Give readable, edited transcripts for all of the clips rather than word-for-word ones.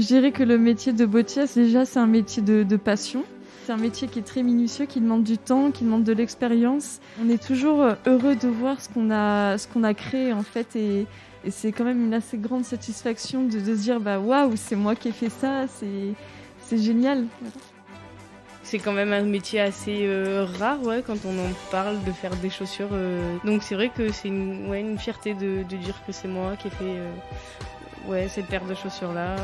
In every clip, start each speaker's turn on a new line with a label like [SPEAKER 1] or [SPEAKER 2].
[SPEAKER 1] Je dirais que le métier de bottier, c'est un métier de passion. C'est un métier qui est très minutieux, qui demande du temps, qui demande de l'expérience. On est toujours heureux de voir ce qu'on a créé en fait, et c'est quand même une assez grande satisfaction de se dire waouh, c'est moi qui ai fait ça, c'est génial.
[SPEAKER 2] C'est quand même un métier assez rare quand on en parle, de faire des chaussures. Donc c'est vrai que c'est une fierté de dire que c'est moi qui ai fait cette paire de chaussures-là.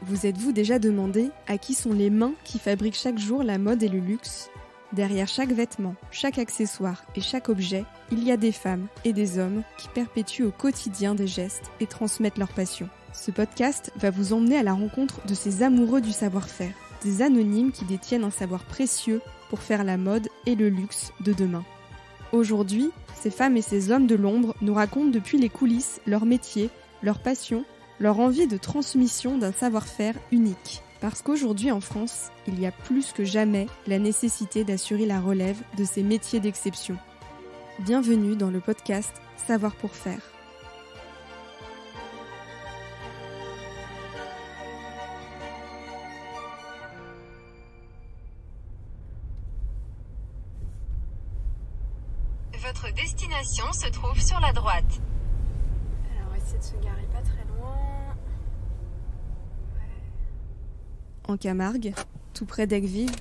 [SPEAKER 3] Vous êtes-vous déjà demandé à qui sont les mains qui fabriquent chaque jour la mode et le luxe ? Derrière chaque vêtement, chaque accessoire et chaque objet, il y a des femmes et des hommes qui perpétuent au quotidien des gestes et transmettent leur passion. Ce podcast va vous emmener à la rencontre de ces amoureux du savoir-faire, des anonymes qui détiennent un savoir précieux pour faire la mode et le luxe de demain. Aujourd'hui, ces femmes et ces hommes de l'ombre nous racontent depuis les coulisses leur métier, leur passion, leur envie de transmission d'un savoir-faire unique. Parce qu'aujourd'hui en France, il y a plus que jamais la nécessité d'assurer la relève de ces métiers d'exception. Bienvenue dans le podcast Savoir pour faire.
[SPEAKER 4] Votre destination se trouve sur la droite.
[SPEAKER 5] Alors, on va essayer de se garer pas très loin.
[SPEAKER 3] En Camargue, tout près d'Aigues-Vives,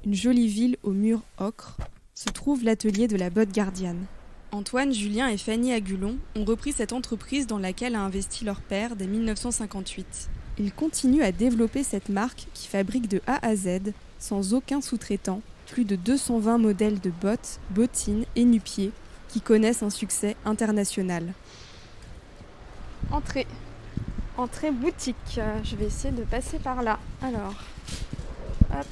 [SPEAKER 3] une jolie ville aux murs ocre, se trouve l'atelier de la botte gardienne. Antoine, Julien et Fanny Agulon ont repris cette entreprise dans laquelle a investi leur père dès 1958. Ils continuent à développer cette marque qui fabrique de A à Z, sans aucun sous-traitant, plus de 220 modèles de bottes, bottines et nu-pieds qui connaissent un succès international.
[SPEAKER 5] Entrée boutique. Je vais essayer de passer par là. Alors, hop.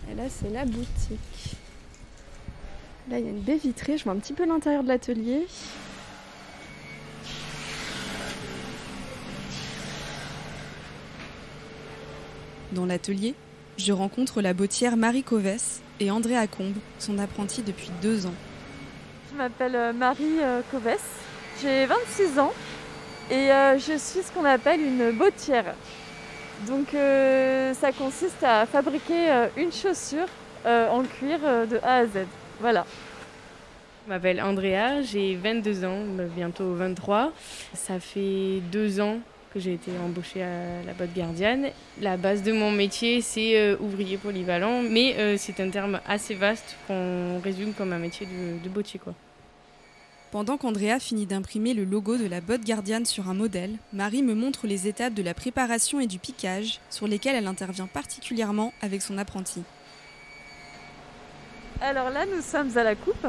[SPEAKER 5] Et là, c'est la boutique. Là, il y a une baie vitrée. Je vois un petit peu l'intérieur de l'atelier.
[SPEAKER 3] Dans l'atelier, je rencontre la bottière Marie Covès et Andrea Combe, son apprentie depuis 2 ans.
[SPEAKER 1] Je m'appelle Marie Covès, j'ai 26 ans et je suis ce qu'on appelle une bottière. Donc ça consiste à fabriquer une chaussure en cuir de A à Z. Voilà.
[SPEAKER 2] Je m'appelle Andrea, j'ai 22 ans, bientôt 23. Ça fait 2 ans que j'ai été embauchée à la botte gardienne. La base de mon métier, c'est ouvrier polyvalent, mais c'est un terme assez vaste qu'on résume comme un métier de bottier, quoi.
[SPEAKER 3] Pendant qu'Andrea finit d'imprimer le logo de la botte gardienne sur un modèle, Marie me montre les étapes de la préparation et du piquage sur lesquelles elle intervient particulièrement avec son apprenti.
[SPEAKER 1] Alors là, nous sommes à la coupe.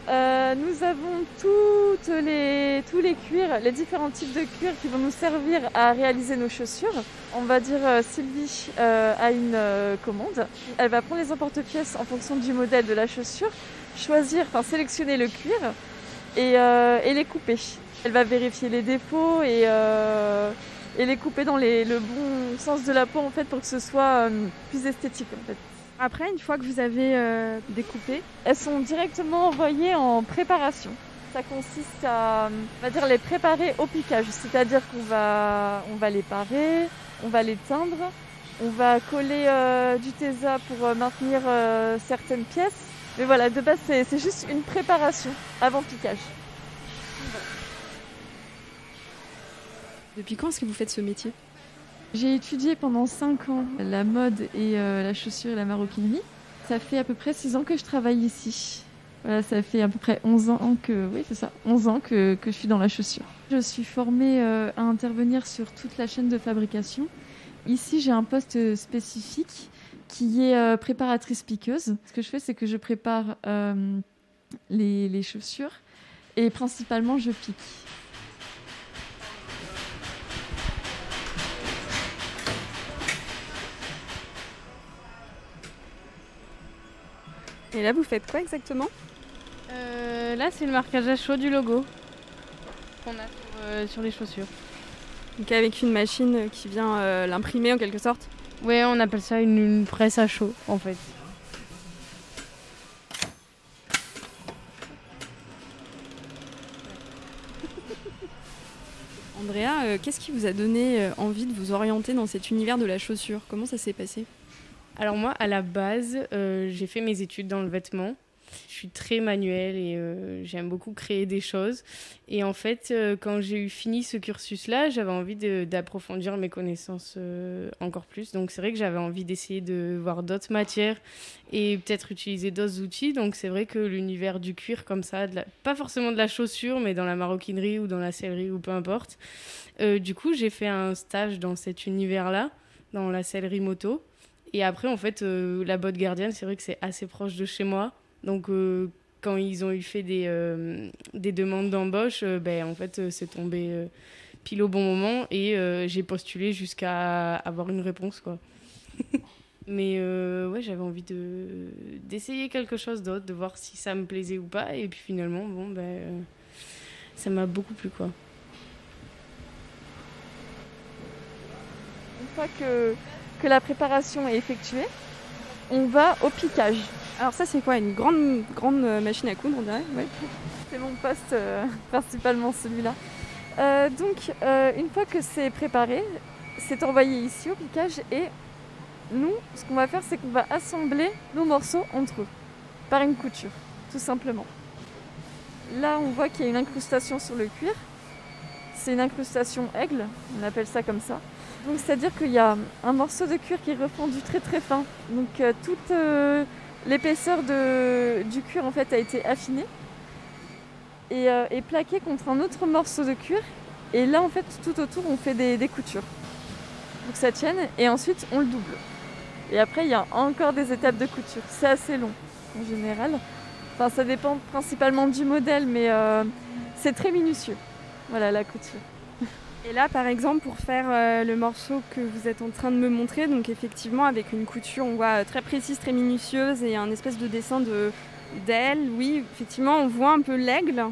[SPEAKER 1] Nous avons tous les cuirs, les différents types de cuirs qui vont nous servir à réaliser nos chaussures. On va dire Sylvie a une commande. Elle va prendre les emporte-pièces en fonction du modèle de la chaussure, sélectionner le cuir et les couper. Elle va vérifier les défauts et les couper dans le bon sens de la peau en fait, pour que ce soit plus esthétique en fait.
[SPEAKER 5] Après, une fois que vous avez découpé,
[SPEAKER 1] elles sont directement envoyées en préparation. Ça consiste à, on va dire, les préparer au piquage, c'est-à-dire qu'on va les parer, on va les teindre, on va coller du tesa pour maintenir certaines pièces. Mais voilà, de base, c'est juste une préparation avant piquage. Voilà.
[SPEAKER 3] Depuis quand est-ce que vous faites ce métier ?
[SPEAKER 1] J'ai étudié pendant 5 ans la mode et la chaussure et la maroquinerie. Ça fait à peu près 6 ans que je travaille ici. Voilà, ça fait à peu près 11 ans que je suis dans la chaussure. Je suis formée à intervenir sur toute la chaîne de fabrication. Ici, j'ai un poste spécifique qui est préparatrice piqueuse. Ce que je fais, c'est que je prépare les chaussures et principalement je pique.
[SPEAKER 5] et là, vous faites quoi exactement ?
[SPEAKER 2] Là, c'est le marquage à chaud du logo qu'on a sur les chaussures.
[SPEAKER 5] Donc avec une machine qui vient l'imprimer en quelque sorte ?
[SPEAKER 2] Ouais, on appelle ça une presse à chaud, en fait.
[SPEAKER 5] Andrea, qu'est-ce qui vous a donné envie de vous orienter dans cet univers de la chaussure? Comment ça s'est passé?
[SPEAKER 2] Alors moi, à la base, j'ai fait mes études dans le vêtement. Je suis très manuelle et j'aime beaucoup créer des choses. Et en fait, quand j'ai eu fini ce cursus-là, j'avais envie d'approfondir mes connaissances encore plus. Donc c'est vrai que j'avais envie d'essayer de voir d'autres matières et peut-être utiliser d'autres outils. Donc c'est vrai que l'univers du cuir comme ça, pas forcément de la chaussure, mais dans la maroquinerie ou dans la sellerie ou peu importe. Du coup, j'ai fait un stage dans cet univers-là, dans la sellerie moto. Et après, en fait, la botte gardienne, c'est vrai que c'est assez proche de chez moi. Donc, quand ils ont eu fait des demandes d'embauche, en fait, c'est tombé pile au bon moment et j'ai postulé jusqu'à avoir une réponse, quoi. Mais ouais, j'avais envie d'essayer quelque chose d'autre, de voir si ça me plaisait ou pas. Et puis finalement, ça m'a beaucoup plu, quoi.
[SPEAKER 1] Une fois que la préparation est effectuée, on va au piquage.
[SPEAKER 5] Alors ça, c'est quoi? Une grande machine à coudre, on dirait? Ouais.
[SPEAKER 1] C'est mon poste, principalement celui-là. Donc, une fois que c'est préparé, c'est envoyé ici au piquage et nous, ce qu'on va faire, c'est qu'on va assembler nos morceaux entre eux, par une couture, tout simplement. Là, on voit qu'il y a une incrustation sur le cuir. C'est une incrustation aigle, on appelle ça comme ça. Donc, c'est-à-dire qu'il y a un morceau de cuir qui est refondu très très fin. Donc, toute l'épaisseur du cuir en fait a été affinée et plaquée contre un autre morceau de cuir. Et là, en fait, tout autour, on fait des coutures pour que ça tienne. Et ensuite, on le double. Et après, il y a encore des étapes de couture. C'est assez long en général. Enfin, ça dépend principalement du modèle, mais c'est très minutieux. Voilà, la couture.
[SPEAKER 5] Et là, par exemple, pour faire le morceau que vous êtes en train de me montrer, donc effectivement, avec une couture, on voit très précise, très minutieuse et un espèce de dessin d'aile. Oui, effectivement, on voit un peu l'aigle.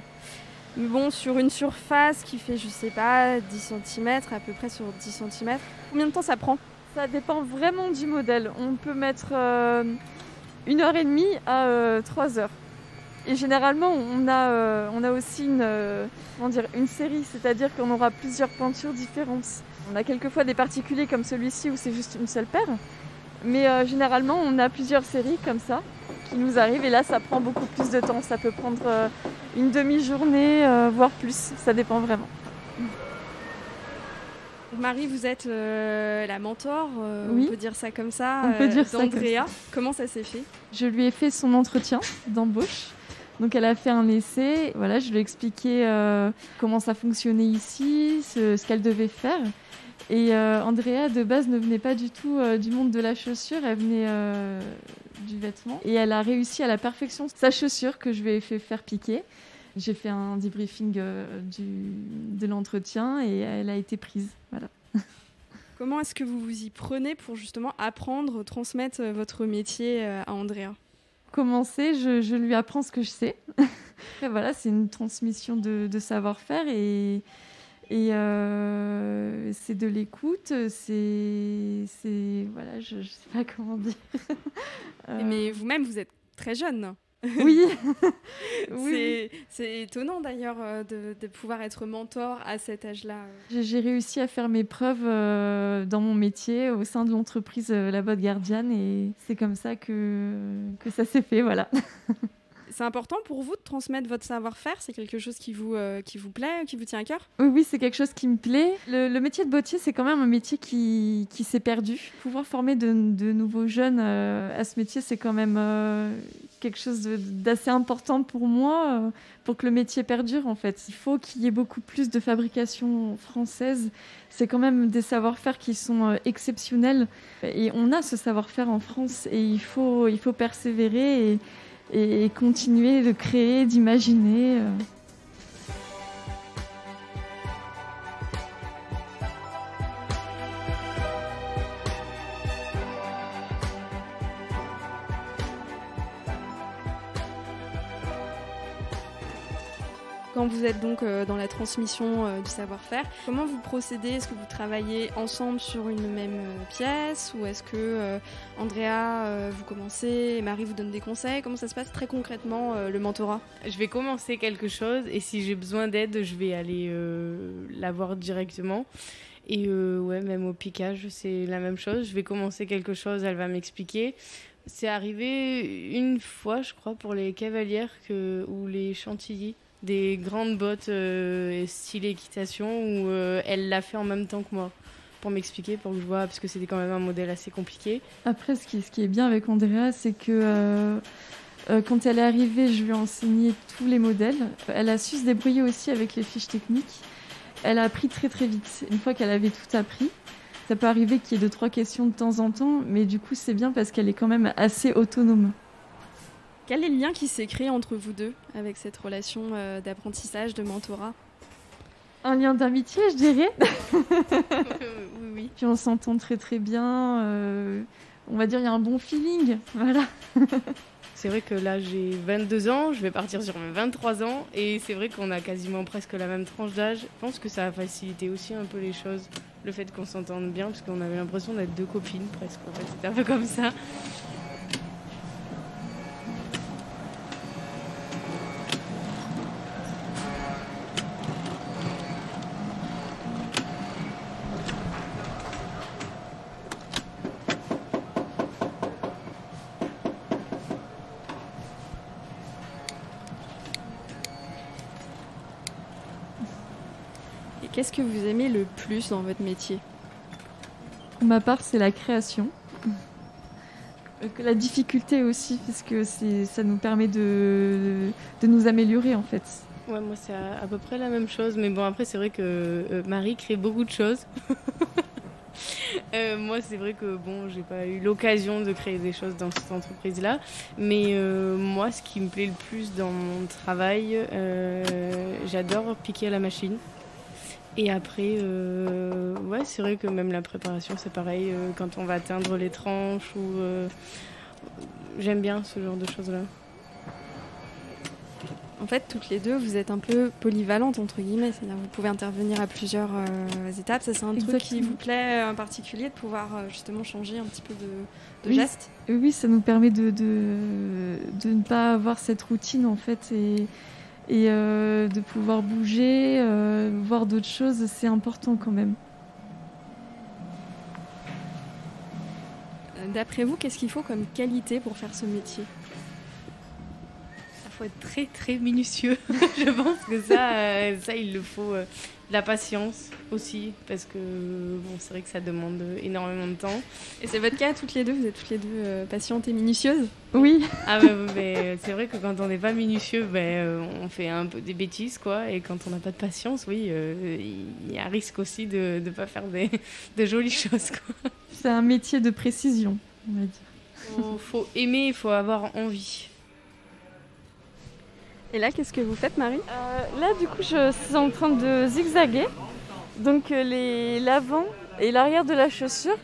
[SPEAKER 5] Mais bon, sur une surface qui fait, je sais pas, 10 cm, à peu près sur 10 cm. Combien de temps ça prend?
[SPEAKER 1] Ça dépend vraiment du modèle. On peut mettre 1h30 à 3 heures. Et généralement, on a aussi une série, c'est-à-dire qu'on aura plusieurs pointures différentes. On a quelquefois des particuliers comme celui-ci où c'est juste une seule paire. Mais généralement, on a plusieurs séries comme ça qui nous arrivent. Et là, ça prend beaucoup plus de temps. Ça peut prendre une demi-journée, voire plus. Ça dépend vraiment.
[SPEAKER 5] Marie, vous êtes la mentor,
[SPEAKER 1] oui,
[SPEAKER 5] on peut dire ça comme ça,
[SPEAKER 1] on peut dire
[SPEAKER 5] d'Andrea.
[SPEAKER 1] Ça.
[SPEAKER 5] Comment ça s'est fait? Je
[SPEAKER 1] lui ai fait son entretien d'embauche. Donc elle a fait un essai, voilà, je lui ai expliqué comment ça fonctionnait ici, ce qu'elle devait faire. Et Andrea, de base, ne venait pas du tout du monde de la chaussure, elle venait du vêtement. Et elle a réussi à la perfection sa chaussure que je lui ai fait faire piquer. J'ai fait un debriefing de l'entretien et elle a été prise. Voilà.
[SPEAKER 5] Comment est-ce que vous vous y prenez pour justement apprendre, transmettre votre métier à Andrea?
[SPEAKER 1] Commencer, je lui apprends ce que je sais. Et voilà, c'est une transmission de savoir-faire et c'est de l'écoute, c'est voilà, je sais pas comment dire.
[SPEAKER 5] Mais vous-même, vous êtes très jeune.
[SPEAKER 1] Oui.
[SPEAKER 5] C'est étonnant d'ailleurs de pouvoir être mentor à cet âge-là.
[SPEAKER 1] J'ai réussi à faire mes preuves dans mon métier au sein de l'entreprise La Botte Gardienne et c'est comme ça que ça s'est fait, voilà.
[SPEAKER 5] C'est important pour vous de transmettre votre savoir-faire? C'est quelque chose qui vous plaît, qui vous tient à cœur?
[SPEAKER 1] Oui, c'est quelque chose qui me plaît. Le métier de bottier, c'est quand même un métier qui s'est perdu. Pouvoir former de nouveaux jeunes à ce métier, c'est quand même quelque chose d'assez important pour moi, pour que le métier perdure, en fait. Il faut qu'il y ait beaucoup plus de fabrication française. C'est quand même des savoir-faire qui sont exceptionnels. Et on a ce savoir-faire en France et il faut persévérer et continuer de créer, d'imaginer.
[SPEAKER 3] Quand
[SPEAKER 5] Quand vous êtes donc dans la transmission du savoir-faire, comment vous procédez? Est-ce que vous travaillez ensemble sur une même pièce ou est-ce que Andrea, vous commencez et Marie vous donne des conseils? Comment ça se passe très concrètement le mentorat?
[SPEAKER 2] Je vais commencer quelque chose et si j'ai besoin d'aide, je vais aller la voir directement. Et ouais, même au piquage, c'est la même chose. Je vais commencer quelque chose, elle va m'expliquer. C'est arrivé une fois, je crois, pour les cavalières ou les chantilly. Des grandes bottes style équitation où elle l'a fait en même temps que moi pour m'expliquer, pour que je vois, parce que c'était quand même un modèle assez compliqué.
[SPEAKER 1] Après, ce qui est bien avec Andrea, c'est que quand elle est arrivée, je lui ai enseigné tous les modèles. Elle a su se débrouiller aussi avec les fiches techniques. Elle a appris très très vite. Une fois qu'elle avait tout appris, ça peut arriver qu'il y ait 2-3 questions de temps en temps, mais du coup c'est bien parce qu'elle est quand même assez autonome.
[SPEAKER 5] Quel est le lien qui s'est créé entre vous deux avec cette relation d'apprentissage, de mentorat?
[SPEAKER 1] Un lien d'amitié, je dirais.
[SPEAKER 2] Oui.
[SPEAKER 1] Puis on s'entend très très bien. On va dire il y a un bon feeling. Voilà.
[SPEAKER 2] C'est vrai que là j'ai 22 ans, je vais partir sur mes 23 ans et c'est vrai qu'on a quasiment presque la même tranche d'âge. Je pense que ça a facilité aussi un peu les choses, le fait qu'on s'entende bien parce qu'on avait l'impression d'être deux copines presque. En fait, c'était un peu comme ça.
[SPEAKER 5] Qu'est-ce que vous aimez le plus dans votre métier?
[SPEAKER 1] Pour ma part, c'est la création. La difficulté aussi, parce que ça nous permet de nous améliorer en fait.
[SPEAKER 2] Ouais, moi c'est à peu près la même chose, mais bon après c'est vrai que Marie crée beaucoup de choses. Moi c'est vrai que bon, j'ai pas eu l'occasion de créer des choses dans cette entreprise-là, mais moi ce qui me plaît le plus dans mon travail, j'adore piquer à la machine. Et après, ouais, c'est vrai que même la préparation, c'est pareil, quand on va teindre les tranches, ou j'aime bien ce genre de choses-là.
[SPEAKER 5] En fait, toutes les deux, vous êtes un peu polyvalentes, entre guillemets, c'est-à-dire que vous pouvez intervenir à plusieurs étapes. Ça, c'est un truc qui vous plaît en particulier, de pouvoir justement changer un petit peu de geste?
[SPEAKER 1] Oui, ça nous permet de ne pas avoir cette routine, en fait, et de pouvoir bouger, voir d'autres choses, c'est important quand même.
[SPEAKER 5] D'après vous, qu'est-ce qu'il faut comme qualité pour faire ce métier?
[SPEAKER 2] Il faut être très très minutieux. Je pense que ça il le faut. De la patience aussi, parce que bon, c'est vrai que ça demande énormément de temps.
[SPEAKER 5] Et c'est votre cas, toutes les deux? Vous êtes toutes les deux patientes et minutieuses?
[SPEAKER 1] Oui.
[SPEAKER 2] Ah mais c'est vrai que quand on n'est pas minutieux, on fait un peu des bêtises, quoi. Et quand on n'a pas de patience, oui, il y a un risque aussi de ne pas faire de jolies choses, quoi.
[SPEAKER 1] C'est un métier de précision, on va dire.
[SPEAKER 2] Faut aimer, il faut avoir envie.
[SPEAKER 5] Et là, qu'est-ce que vous faites, Marie?
[SPEAKER 1] Là, du coup, je suis en train de zigzaguer. Donc, l'avant et l'arrière de la chaussure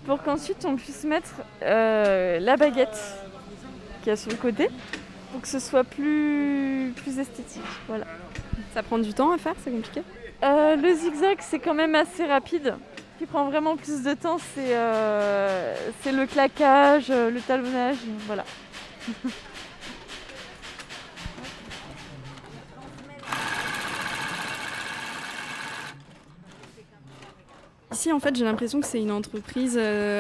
[SPEAKER 1] pour qu'ensuite on puisse mettre la baguette qu'il y a sur le côté pour que ce soit plus esthétique. Voilà.
[SPEAKER 5] Ça prend du temps à faire? C'est compliqué?
[SPEAKER 1] Le zigzag, c'est quand même assez rapide. Ce qui prend vraiment plus de temps, c'est le claquage, le talonnage. Voilà.
[SPEAKER 5] Ici, en fait, j'ai l'impression que c'est une entreprise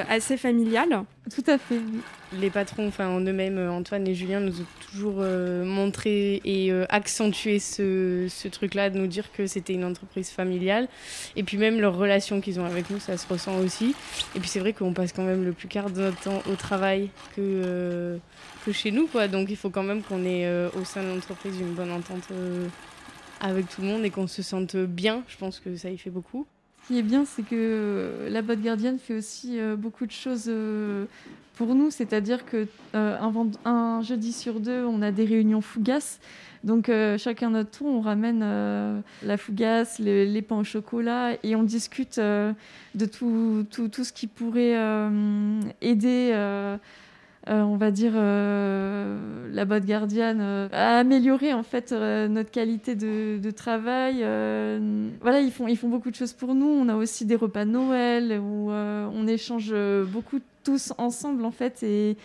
[SPEAKER 5] assez familiale.
[SPEAKER 1] Tout à fait, oui.
[SPEAKER 2] Les patrons, en eux-mêmes, Antoine et Julien, nous ont toujours montré et accentué ce truc-là, de nous dire que c'était une entreprise familiale. Et puis même leur relation qu'ils ont avec nous, ça se ressent aussi. Et puis c'est vrai qu'on passe quand même le plus quart de notre temps au travail que chez nous, quoi. Donc il faut quand même qu'on ait au sein de l'entreprise une bonne entente avec tout le monde et qu'on se sente bien. Je pense que ça y fait beaucoup.
[SPEAKER 1] Ce qui est bien, c'est que la boîte gardienne fait aussi beaucoup de choses pour nous, c'est-à-dire qu'un jeudi sur 2, on a des réunions fougasses. Donc chacun notre tour, on ramène la fougasse, les pains au chocolat et on discute de tout ce qui pourrait aider on va dire, la botte gardienne a amélioré en fait notre qualité de travail. Voilà, ils font beaucoup de choses pour nous. On a aussi des repas de Noël où on échange beaucoup tous ensemble en fait, et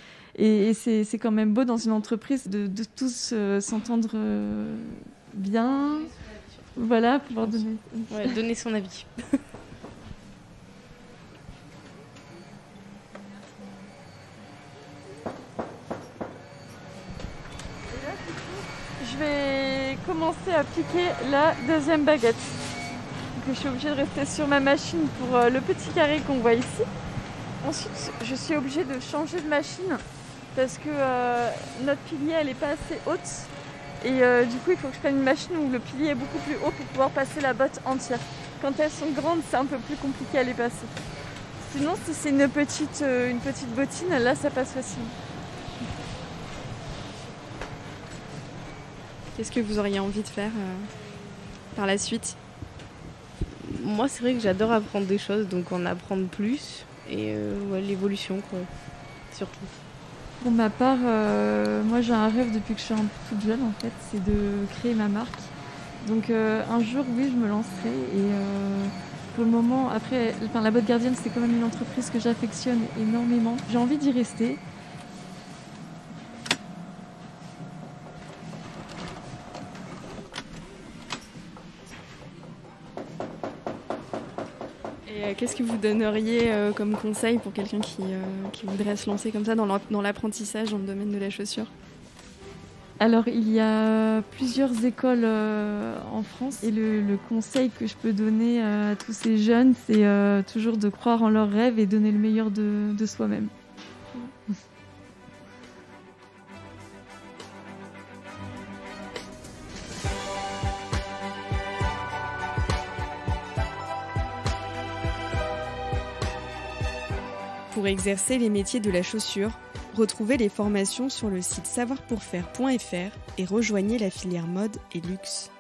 [SPEAKER 1] c'est quand même beau dans une entreprise de tous s'entendre bien. Voilà, pouvoir
[SPEAKER 2] donner son avis.
[SPEAKER 1] Je vais commencer à piquer la deuxième baguette. Donc, je suis obligée de rester sur ma machine pour le petit carré qu'on voit ici. Ensuite, je suis obligée de changer de machine parce que notre pilier, elle n'est pas assez haute. Et du coup, il faut que je prenne une machine où le pilier est beaucoup plus haut pour pouvoir passer la botte entière. Quand elles sont grandes, c'est un peu plus compliqué à les passer. Sinon, si c'est une petite bottine, là, ça passe facilement.
[SPEAKER 5] Qu'est-ce que vous auriez envie de faire par la suite?
[SPEAKER 2] Moi, c'est vrai que j'adore apprendre des choses, donc en apprendre plus et l'évolution, quoi, surtout.
[SPEAKER 1] Pour ma part, moi j'ai un rêve depuis que je suis toute jeune en fait, c'est de créer ma marque. Donc un jour, oui, je me lancerai. Et pour le moment, après, la botte gardienne, c'est quand même une entreprise que j'affectionne énormément. J'ai envie d'y rester.
[SPEAKER 5] Et qu'est-ce que vous donneriez comme conseil pour quelqu'un qui voudrait se lancer comme ça dans l'apprentissage dans le domaine de la chaussure?
[SPEAKER 1] Alors, il y a plusieurs écoles en France et le conseil que je peux donner à tous ces jeunes, c'est toujours de croire en leurs rêves et donner le meilleur de soi-même.
[SPEAKER 3] Pour exercer les métiers de la chaussure, retrouvez les formations sur le site savoirpourfaire.fr et rejoignez la filière mode et luxe.